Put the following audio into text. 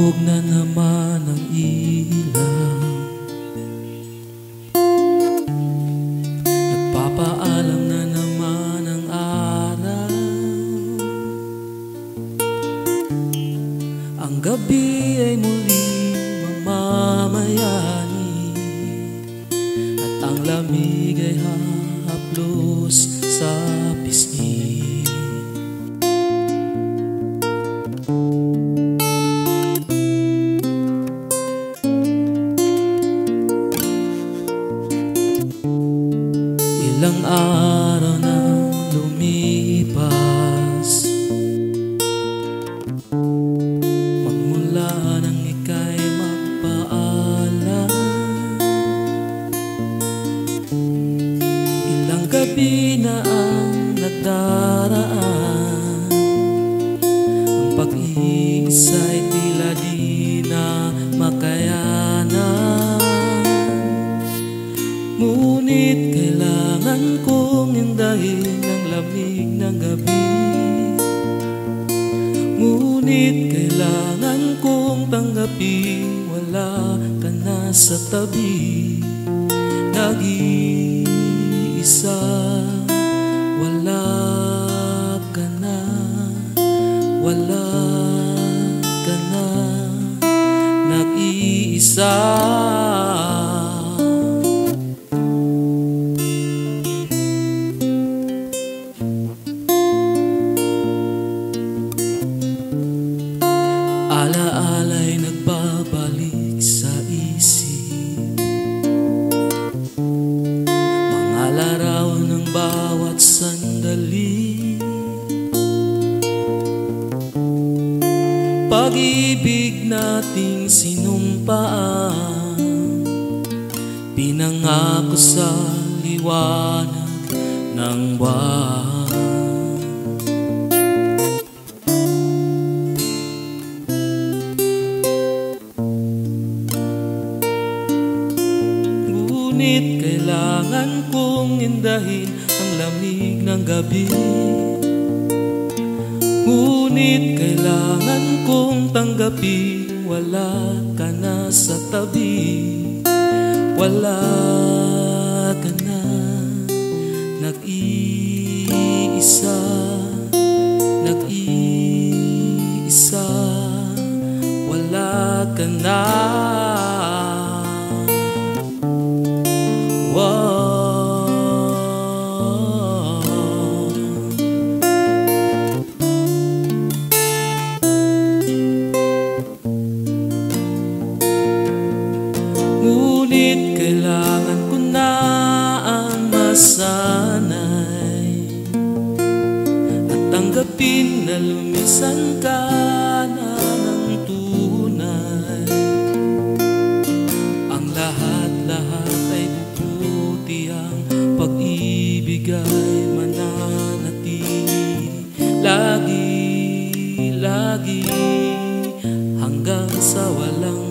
Lumulubog na naman ang ilaw, nagpapaalam na naman ang araw. Ang gabi ay muling mamamayani, at ang lamig ay hahaplos sa pisngi. Ilang araw na lumipas, magmula nang ika'y magpaalam. Ilang gabi na ang nagdaraan, ang pag-iisa'y tila di na makayanan. Ngunit kailangan kong hindahin ang lamig ng gabi, ngunit kailangan kong tanggapin wala ka na sa tabi. Nag-iisa, wala ka na, wala ka na, nag-iisa. Alaala'y nagbabalik sa isip, mga larawan ng bawat sandali. Pag-ibig nating sinumpaan, pinangako sa liwanag ng buwan. Ngunit kailangan kong hindahin ang lamig ng gabi, ngunit kailangan kong tanggapin wala ka na sa tabi. Wala ka na, nag-iisa, nag-iisa, wala ka na. Ngunit kailangan ko na ang masanay at tanggapin na lumisan ka na ng tunay. Ang lahat-lahat ay bubuti, ang pag-ibig ay mananatili lagi, lagi hanggang sa walang